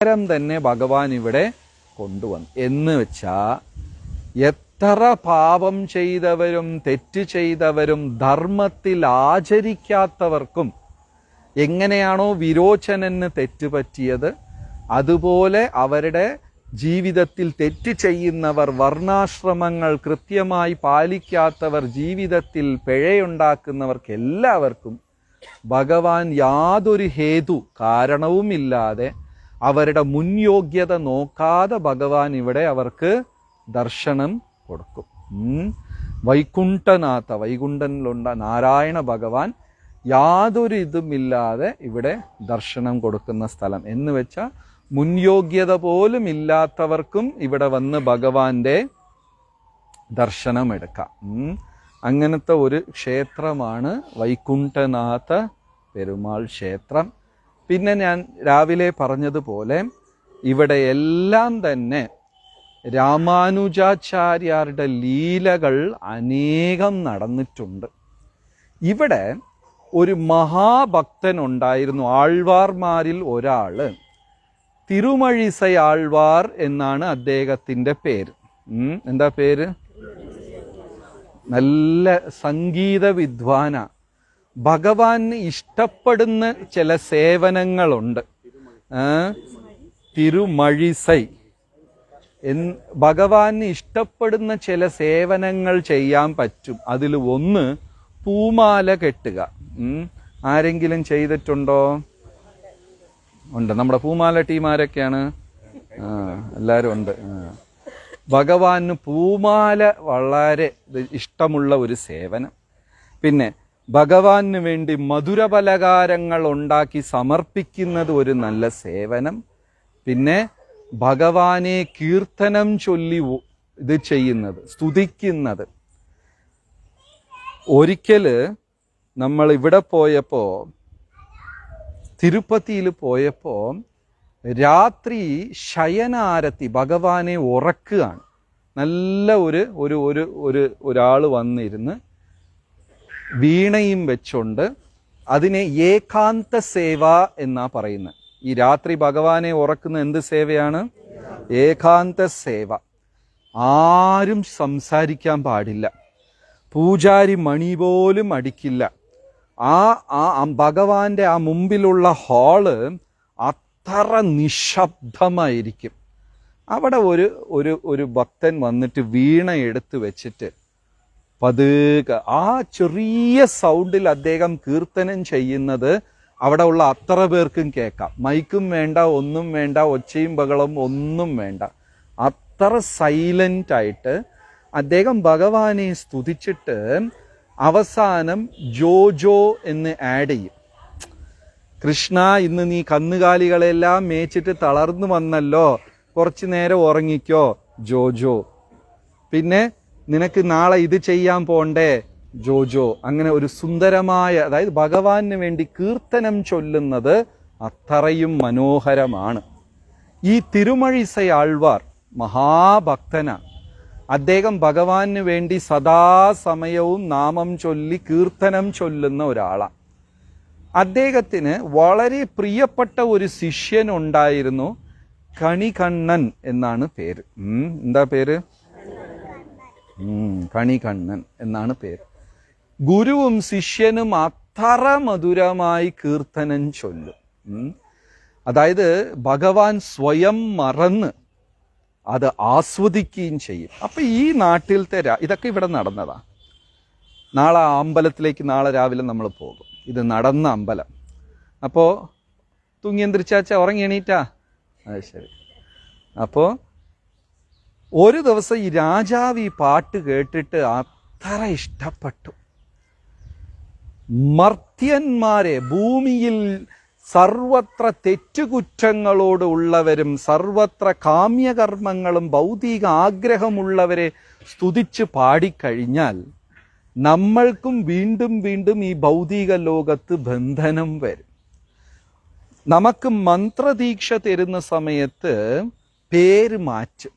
പകരം തന്നെ ഭഗവാൻ ഇവിടെ കൊണ്ടുവന്നു. എന്ന് വെച്ചാ എത്ര പാപം ചെയ്തവരും തെറ്റ് ചെയ്തവരും ധർമ്മത്തിൽ ആചരിക്കാത്തവർക്കും എങ്ങനെയാണോ വിരോചനന് തെറ്റുപറ്റിയത്, അതുപോലെ അവരുടെ ജീവിതത്തിൽ തെറ്റ് ചെയ്യുന്നവർ, വർണ്ണാശ്രമങ്ങൾ കൃത്യമായി പാലിക്കാത്തവർ, ജീവിതത്തിൽ പിഴയുണ്ടാക്കുന്നവർക്ക് എല്ലാവർക്കും ഭഗവാൻ യാതൊരു ഹേതു കാരണവുമില്ലാതെ അവരുടെ മുൻയോഗ്യത നോക്കാതെ ഭഗവാൻ ഇവിടെ അവർക്ക് ദർശനം കൊടുക്കും. വൈകുണ്ഠനാഥ, വൈകുണ്ഠനിലുണ്ട നാരായണ ഭഗവാൻ യാതൊരു ഇതുമില്ലാതെ ഇവിടെ ദർശനം കൊടുക്കുന്ന സ്ഥലം. എന്ന് വെച്ചാൽ മുൻയോഗ്യത പോലും ഇല്ലാത്തവർക്കും ഇവിടെ വന്ന് ഭഗവാന്റെ ദർശനം എടുക്കാം. അങ്ങനത്തെ ഒരു ക്ഷേത്രമാണ് വൈകുണ്ഠനാഥ പെരുമാൾ ക്ഷേത്രം. പിന്നെ ഞാൻ രാവിലെ പറഞ്ഞതുപോലെ ഇവിടെ എല്ലാം തന്നെ രാമാനുജാചാര്യരുടെ ലീലകൾ അനേകം നടന്നിട്ടുണ്ട്. ഇവിടെ ഒരു മഹാഭക്തൻ ഉണ്ടായിരുന്നു, ആൾവാർമാരിൽ ഒരാള്. തിരുമഴിസൈ ആൾവാർ എന്നാണ് അദ്ദേഹത്തിന്റെ പേര്. എന്താ പേര്? നല്ല സംഗീത വിദ്വാന. ഭഗവാന് ഇഷ്ടപ്പെടുന്ന ചില സേവനങ്ങളുണ്ട്. തിരുമഴിസൈ ഭഗവാന് ഇഷ്ടപ്പെടുന്ന ചില സേവനങ്ങൾ ചെയ്യാൻ പറ്റും. അതിൽ ഒന്ന് പൂമാല കെട്ടുക. ആരെങ്കിലും ചെയ്തിട്ടുണ്ടോ? ഉണ്ട്. നമ്മുടെ പൂമാല ടീമാരൊക്കെയാണ്. എല്ലാവരും ഉണ്ട്. ഭഗവാന് പൂമാല വളരെ ഇഷ്ടമുള്ള ഒരു സേവനം. പിന്നെ ഭഗവാന് വേണ്ടി മധുരപലഹാരങ്ങൾ ഉണ്ടാക്കി സമർപ്പിക്കുന്നത് ഒരു നല്ല സേവനം. പിന്നെ ഭഗവാനെ കീർത്തനം ചൊല്ലി ഇത് ചെയ്യുന്നത്, സ്തുതിക്കുന്നത്. ഒരിക്കല് നമ്മൾ ഇവിടെ പോയപ്പോ, തിരുപ്പതിയിൽ പോയപ്പോ, രാത്രി ശയനാരത്തി ഭഗവാനെ ഉറക്കുകയാണ്. നല്ല ഒരാൾ വന്നിരുന്ന് വീണയും വെച്ചുകൊണ്ട്, അതിനെ ഏകാന്ത സേവ എന്നാ പറയുന്നത്. ഈ രാത്രി ഭഗവാനെ ഉറക്കുന്ന എന്ത് സേവയാണ്? ഏകാന്ത സേവ. ആരും സംസാരിക്കാൻ പാടില്ല, പൂജാരി മണി പോലും അടിക്കില്ല. ആ ഭഗവാന്റെ ആ മുമ്പിലുള്ള ഹാള് അത്ര നിശബ്ദമായിരിക്കും. അവിടെ ഒരു ഭക്തൻ വന്നിട്ട് വീണ എടുത്ത് വെച്ചിട്ട് പതുക്കെ ആ ചെറിയ സൗണ്ടിൽ അദ്ദേഹം കീർത്തനം ചെയ്യുന്നത് അവിടെ ഉള്ള അത്ര പേർക്കും കേൾക്കാം. മൈക്കും വേണ്ട, ഒന്നും വേണ്ട, ഒച്ചയും ബഹളം ഒന്നും വേണ്ട. അത്ര സൈലന്റ് ആയിട്ട് അദ്ദേഹം ഭഗവാനെ സ്തുതിച്ചിട്ട് അവസാനം ജോജോ എന്ന് ആഡ് ചെയ്യും. കൃഷ്ണ, ഇന്ന് നീ കന്നുകാലികളെല്ലാം മേച്ചിട്ട് തളർന്നു വന്നല്ലോ, കുറച്ചു നേരം ഉറങ്ങിക്കോ ജോജോ. പിന്നെ നിനക്ക് നാളെ ഇത് ചെയ്യാൻ പോണ്ടേ ജോജോ. അങ്ങനെ ഒരു സുന്ദരമായ, അതായത് ഭഗവാന് വേണ്ടി കീർത്തനം ചൊല്ലുന്നത് അത്രയും മനോഹരമാണ്. ഈ തിരുമഴിസൈ ആൾവാർ മഹാഭക്തന. അദ്ദേഹം ഭഗവാന് വേണ്ടി സദാസമയവും നാമം ചൊല്ലി കീർത്തനം ചൊല്ലുന്ന ഒരാളാണ്. അദ്ദേഹത്തിന് വളരെ പ്രിയപ്പെട്ട ഒരു ശിഷ്യനുണ്ടായിരുന്നു, കണികണ്ണൻ എന്നാണ് പേര്. എന്താ പേര്? കണികണ്ണൻ എന്നാണ് പേര്. ഗുരുവും ശിഷ്യനും അത്ര മധുരമായി കീർത്തനം ചൊല്ലും. അതായത് ഭഗവാൻ സ്വയം മറന്ന് അത് ആസ്വദിക്കുകയും ചെയ്യും. അപ്പൊ ഈ നാട്ടിലത്തെ ഇതൊക്കെ ഇവിടെ നടന്നതാ. നാളെ അമ്പലത്തിലേക്ക് നാളെ രാവിലെ നമ്മൾ പോകും. ഇത് നടന്ന അമ്പലം. അപ്പോ തുങ്ങിയന്ത്രിച്ചാച്ച ഉറങ്ങി എണീറ്റാ? അത് ശരി. അപ്പോ ഒരു ദിവസം ഈ രാജാവ് ഈ പാട്ട് കേട്ടിട്ട് അത്ര ഇഷ്ടപ്പെട്ടു. മർത്യന്മാരെ, ഭൂമിയിൽ സർവത്ര തെറ്റുകുറ്റങ്ങളോട് ഉള്ളവരും സർവത്ര കാമ്യകർമ്മങ്ങളും ഭൗതിക ആഗ്രഹമുള്ളവരെ സ്തുതിച്ച് പാടിക്കഴിഞ്ഞാൽ നമ്മൾക്കും വീണ്ടും വീണ്ടും ഈ ഭൗതിക ലോകത്ത് ബന്ധനം വരും. നമുക്ക് മന്ത്രദീക്ഷ തരുന്ന സമയത്ത് പേര് മാറ്റും.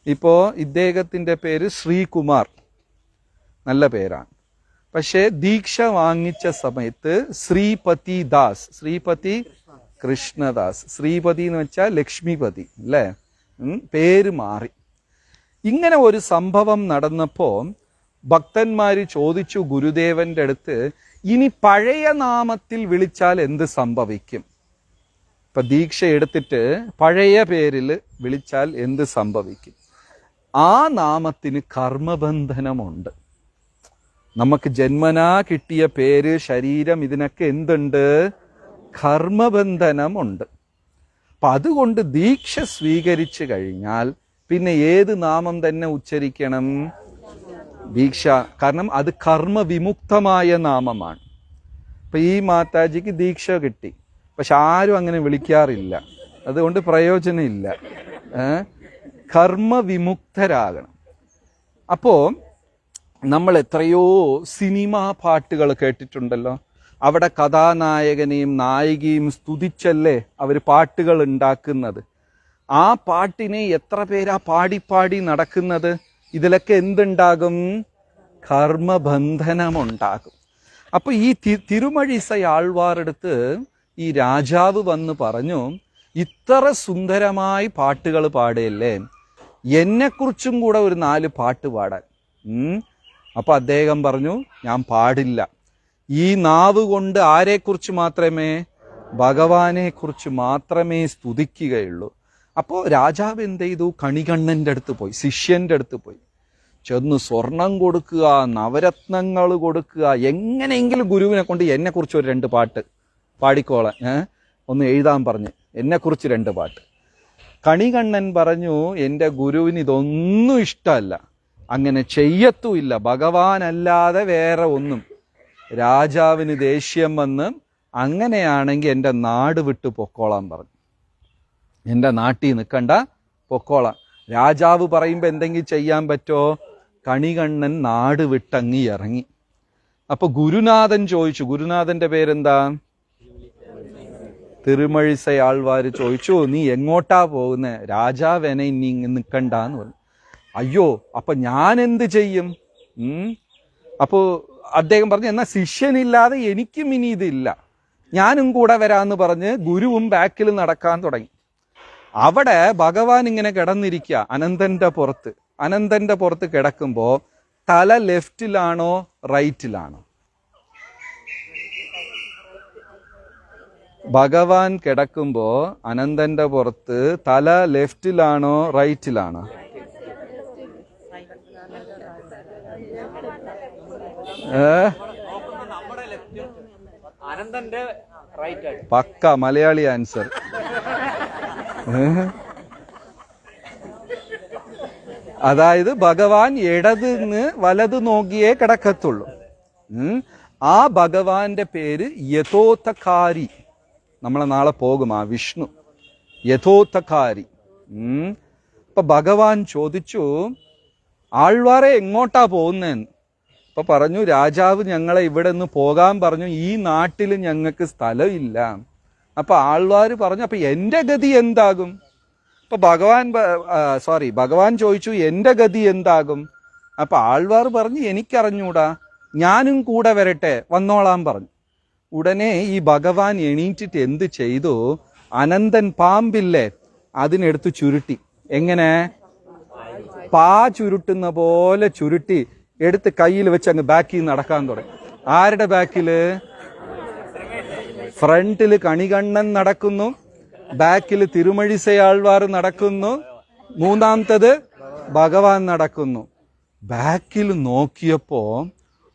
ഇപ്പോ ഇദ്ദേഹത്തിന്റെ പേര് ശ്രീകുമാർ, നല്ല പേരാണ്. പക്ഷെ ദീക്ഷ വാങ്ങിച്ച സമയത്ത് ശ്രീപതി ദാസ്, ശ്രീപതി കൃഷ്ണദാസ്. ശ്രീപതി എന്ന് വെച്ചാൽ ലക്ഷ്മിപതി അല്ലേ, പേര് മാറി. ഇങ്ങനെ ഒരു സംഭവം നടന്നപ്പോൾ ഭക്തന്മാര് ചോദിച്ചു ഗുരുദേവന്റെ അടുത്ത്, ഇനി പഴയ നാമത്തിൽ വിളിച്ചാൽ എന്ത് സംഭവിക്കും? ഇപ്പൊ ദീക്ഷ എടുത്തിട്ട് പഴയ പേരിൽ വിളിച്ചാൽ എന്ത് സംഭവിക്കും? ആ നാമത്തിന് കർമ്മബന്ധനമുണ്ട്. നമുക്ക് ജന്മനാ കിട്ടിയ പേര്, ശരീരം, ഇതിനൊക്കെ എന്തുണ്ട്? കർമ്മബന്ധനമുണ്ട്. അപ്പൊ അതുകൊണ്ട് ദീക്ഷ സ്വീകരിച്ചു കഴിഞ്ഞാൽ പിന്നെ ഏത് നാമം തന്നെ ഉച്ചരിക്കണം? ദീക്ഷ. കാരണം അത് കർമ്മവിമുക്തമായ നാമമാണ്. ഇപ്പൊ ഈ മാതാജിക്ക് ദീക്ഷ കിട്ടി, പക്ഷെ ആരും അങ്ങനെ വിളിക്കാറില്ല, അതുകൊണ്ട് പ്രയോജനമില്ല. കർമ്മവിമുക്തരാകണം. അപ്പോ നമ്മൾ എത്രയോ സിനിമാ പാട്ടുകൾ കേട്ടിട്ടുണ്ടല്ലോ. അവിടെ കഥാനായകനെയും നായികയും സ്തുതിച്ചല്ലേ അവർ പാട്ടുകൾ ഉണ്ടാക്കുന്നത്. ആ പാട്ടിനെ എത്ര പേരാ പാടി നടക്കുന്നത്? ഇതിലൊക്കെ എന്തുണ്ടാകും? കർമ്മബന്ധനമുണ്ടാകും. അപ്പൊ ഈ തിരുമഴിസൈ ആൾവാറെടുത്ത് ഈ രാജാവ് വന്ന് പറഞ്ഞു, ഇത്ര സുന്ദരമായി പാട്ടുകൾ പാടുകയല്ലേ, എന്നെക്കുറിച്ചും കൂടെ ഒരു 4 പാട്ട് പാടാൻ. അപ്പൊ അദ്ദേഹം പറഞ്ഞു, ഞാൻ പാടില്ല. ഈ നാവ് കൊണ്ട് ആരെക്കുറിച്ച് മാത്രമേ? ഭഗവാനെ കുറിച്ച് മാത്രമേ സ്തുതിക്കുകയുള്ളൂ. അപ്പോൾ രാജാവ് എന്ത് ചെയ്തു? കണികണ്ണന്റെ അടുത്ത് പോയി, ശിഷ്യന്റെ അടുത്ത് പോയി ചെന്ന് സ്വർണം കൊടുക്കുക, നവരത്നങ്ങൾ കൊടുക്കുക, എങ്ങനെയെങ്കിലും ഗുരുവിനെ കൊണ്ട് എന്നെക്കുറിച്ച് ഒരു 2 പാട്ട് പാടിക്കോളാൻ ഒന്ന് എഴുതാൻ പറഞ്ഞ്, എന്നെക്കുറിച്ച് 2 പാട്ട്. കണികണ്ണൻ പറഞ്ഞു, എൻ്റെ ഗുരുവിന് ഇതൊന്നും ഇഷ്ടമല്ല, അങ്ങനെ ചെയ്യത്തുമില്ല, ഭഗവാനല്ലാതെ വേറെ ഒന്നും. രാജാവിന് ദേഷ്യം വന്ന്, അങ്ങനെയാണെങ്കിൽ എൻ്റെ നാട് വിട്ടു പൊക്കോളാൻ പറഞ്ഞു. എൻ്റെ നാട്ടിൽ നിൽക്കണ്ട, പൊക്കോളാം. രാജാവ് പറയുമ്പോൾ എന്തെങ്കിലും ചെയ്യാൻ പറ്റുമോ? കണികണ്ണൻ നാട് വിട്ടങ്ങി ഇറങ്ങി. അപ്പൊ ഗുരുനാഥൻ ചോദിച്ചു, ഗുരുനാഥന്റെ പേരെന്താ? തിരുമഴിസൈ ആൾവാര് ചോദിച്ചു, നീ എങ്ങോട്ടാ പോകുന്നേ? രാജാവ് എന്നെ ഇനി നിൽക്കണ്ടെന്ന് പറഞ്ഞു. അയ്യോ, അപ്പൊ ഞാൻ എന്ത് ചെയ്യും? അപ്പോ അദ്ദേഹം പറഞ്ഞു, എന്നാ ശിഷ്യനില്ലാതെ എനിക്കും ഇനി ഇതില്ല, ഞാനും കൂടെ വരാന്ന് പറഞ്ഞ് ഗുരുവും ബാക്കിൽ നടക്കാൻ തുടങ്ങി. അവിടെ ഭഗവാൻ ഇങ്ങനെ കിടന്നിരിക്കുക അനന്തന്റെ പുറത്ത് കിടക്കുമ്പോ തല ലെഫ്റ്റിലാണോ റൈറ്റിലാണോ? ഭഗവാൻ കിടക്കുമ്പോ അനന്തന്റെ പുറത്ത് തല ലെഫ്റ്റിലാണോ റൈറ്റിലാണോ? പക്ക മലയാളി ആൻസർ. അതായത് ഭഗവാൻ ഇടതിന്ന് വലത് നോക്കിയേ കിടക്കത്തുള്ളൂ. ആ ഭഗവാന്റെ പേര് യഥോത്തകാരി. നമ്മളെ നാളെ പോകും ആ വിഷ്ണു, യഥോത്തകാരി. അപ്പൊ ഭഗവാൻ ചോദിച്ചു, ആൾവാറെ എങ്ങോട്ടാ പോകുന്നതെന്ന്. അപ്പൊ പറഞ്ഞു, രാജാവ് ഞങ്ങളെ ഇവിടെ നിന്ന് പോകാൻ പറഞ്ഞു, ഈ നാട്ടിൽ ഞങ്ങൾക്ക് സ്ഥലമില്ല. അപ്പൊ ആൾവാര് പറഞ്ഞു, അപ്പൊ എന്റെ ഗതി എന്താകും? അപ്പൊ ഭഗവാൻ ചോദിച്ചു, എന്റെ ഗതി എന്താകും? അപ്പൊ ആൾവാർ പറഞ്ഞു, എനിക്കറിഞ്ഞൂടാ, ഞാനും കൂടെ വരട്ടെ, വന്നോളാൻ പറഞ്ഞു. ഉടനെ ഈ ഭഗവാൻ എണീറ്റിട്ട് എന്ത് ചെയ്തു? അനന്തൻ പാമ്പില്ലേ, അതിനെടുത്ത് ചുരുട്ടി. എങ്ങനെ? പാ ചുരുട്ടുന്ന പോലെ ചുരുട്ടി എടുത്ത് കയ്യിൽ വെച്ച് അങ്ങ് ബാക്കിൽ നടക്കാൻ തുടങ്ങി. ആരുടെ ബാക്കില്? ഫ്രണ്ടില് കണികണ്ണൻ നടക്കുന്നു, ബാക്കിൽ തിരുമഴിസൈ ആൾവാർ നടക്കുന്നു, മൂന്നാമത്തത് ഭഗവാൻ നടക്കുന്നു. ബാക്കിൽ നോക്കിയപ്പോ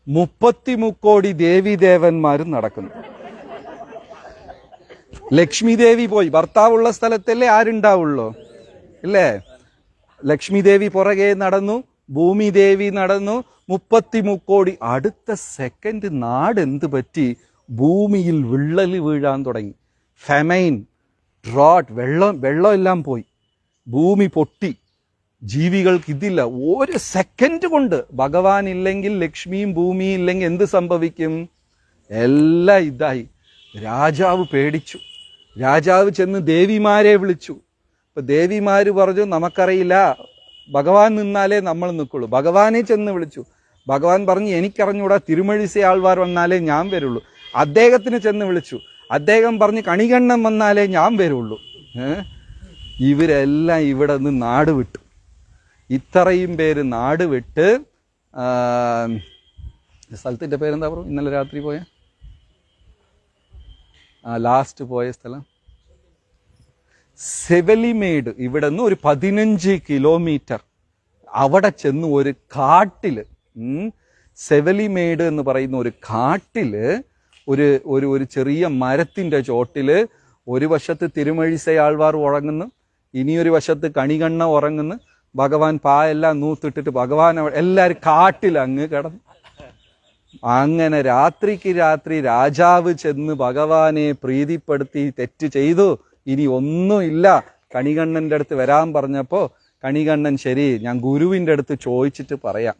33 കോടി ദേവീദേവന്മാരും നടക്കുന്നു. ലക്ഷ്മി ദേവി പോയി, ഭർത്താവുള്ള സ്ഥലത്തല്ലേ ആരുണ്ടാവുള്ളൂ, ഇല്ലേ? ലക്ഷ്മി ദേവി പുറകെ നടന്നു, ഭൂമി ദേവി നടന്നു, 33 കോടി. അടുത്ത സെക്കൻഡ് നാട് എന്ത് പറ്റി? ഭൂമിയിൽ വിള്ളല് വീഴാൻ തുടങ്ങി. ഫെമൈൻ, ഡ്രോട്ട്, വെള്ളം എല്ലാം പോയി, ഭൂമി പൊട്ടി. ജീവികൾക്ക് ഇതില്ല. ഒരു സെക്കൻഡ് കൊണ്ട് ഭഗവാൻ ഇല്ലെങ്കിൽ, ലക്ഷ്മിയും ഭൂമിയും ഇല്ലെങ്കിൽ എന്ത് സംഭവിക്കും? എല്ലാം ഇതായി. രാജാവ് പേടിച്ചു. രാജാവ് ചെന്ന് ദേവിമാരെ വിളിച്ചു. അപ്പൊ ദേവിമാര് പറഞ്ഞു, നമുക്കറിയില്ല, ഭഗവാൻ നിന്നാലേ നമ്മൾ നിൽക്കുള്ളൂ. ഭഗവാനെ ചെന്ന് വിളിച്ചു. ഭഗവാൻ പറഞ്ഞു, എനിക്കറിഞ്ഞൂടാ, തിരുമഴിസൈ ആൾവാർ വന്നാലേ ഞാൻ വരുള്ളൂ. അദ്ദേഹത്തിന് ചെന്ന് വിളിച്ചു. അദ്ദേഹം പറഞ്ഞ് കണികണ്ഠൻ വന്നാലേ ഞാൻ വരുള്ളൂ. ഇവരെല്ലാം ഇവിടെ നിന്ന് നാട് വിട്ടു. ഇത്രയും പേര് നാട് വിട്ട്, സ്ഥലത്തിൻ്റെ പേരെന്താ പറയും, ഇന്നലെ രാത്രി പോയ ലാസ്റ്റ് പോയ സ്ഥലം സെവലിമേട്. ഇവിടെ നിന്ന് ഒരു 15 കിലോമീറ്റർ അവിടെ ചെന്ന് ഒരു കാട്ടില്, സെവലിമേട് എന്ന് പറയുന്ന ഒരു കാട്ടില് ഒരു ഒരു ഒരു ചെറിയ മരത്തിൻ്റെ ചോട്ടില് ഒരു വശത്ത് തിരുമഴിസയാൾവാർ ഉറങ്ങുന്നു, ഇനിയൊരു വശത്ത് കണികണ്ണ ഉറങ്ങുന്നു. ഭഗവാൻ പായെല്ലാം നൂത്തിട്ടിട്ട് ഭഗവാൻ എല്ലാവരും കാട്ടിൽ അങ്ങ് കിടന്നു. അങ്ങനെ രാത്രിക്ക് രാത്രി രാജാവ് ചെന്ന് ഭഗവാനെ പ്രീതിപ്പെടുത്തി തെറ്റ് ചെയ്തു, ഇനി ഒന്നുമില്ല, കണികണ്ണൻ്റെ അടുത്ത് വരാൻ പറഞ്ഞപ്പോൾ കണികണ്ണൻ ശരി ഞാൻ ഗുരുവിൻ്റെ അടുത്ത് ചോദിച്ചിട്ട് പറയാം.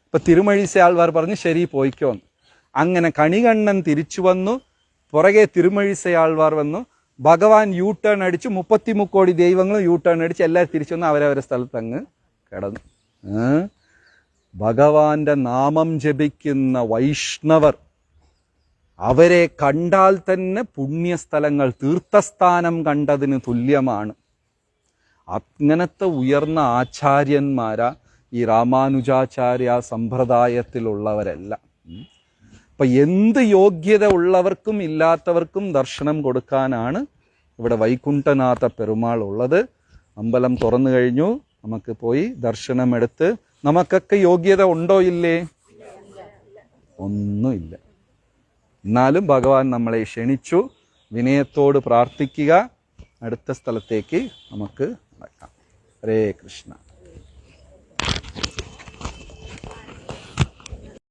ഇപ്പം തിരുമഴിസയാൾവാർ പറഞ്ഞു ശരി പോയിക്കോന്ന്. അങ്ങനെ കണികണ്ണൻ തിരിച്ചു വന്നു, പുറകെ തിരുമഴിസയാൾവാർ വന്നു. ഭഗവാൻ യൂ ടേൺ അടിച്ചു, 33 കോടി ദൈവങ്ങളും യൂ ടേൺ അടിച്ച് എല്ലാവരും തിരിച്ചു വന്ന് അവരവരെ സ്ഥലത്ത് അങ്ങ് കിടന്നു. ഭഗവാന്റെ നാമം ജപിക്കുന്ന വൈഷ്ണവർ, അവരെ കണ്ടാൽ തന്നെ പുണ്യസ്ഥലങ്ങൾ, തീർത്ഥസ്ഥാനം കണ്ടതിന് തുല്യമാണ്. അങ്ങനത്തെ ഉയർന്ന ആചാര്യന്മാരാ ഈ രാമാനുജാചാര്യ സമ്പ്രദായത്തിലുള്ളവരെല്ലാം. അപ്പം എന്ത് യോഗ്യത ഉള്ളവർക്കും ഇല്ലാത്തവർക്കും ദർശനം കൊടുക്കാനാണ് ഇവിടെ വൈകുണ്ഠനാഥ പെരുമാൾ ഉള്ളത്. അമ്പലം തുറന്നു കഴിഞ്ഞു, നമുക്ക് പോയി ദർശനമെടുത്ത്. നമുക്കൊക്കെ യോഗ്യത ഉണ്ടോ ഇല്ലേ? ഒന്നുമില്ല. എന്നാലും ഭഗവാൻ നമ്മളെ ക്ഷണിച്ചു. വിനയത്തോട് പ്രാർത്ഥിക്കുക. അടുത്ത സ്ഥലത്തേക്ക് നമുക്ക് നടക്കാം. ഹരേ കൃഷ്ണ.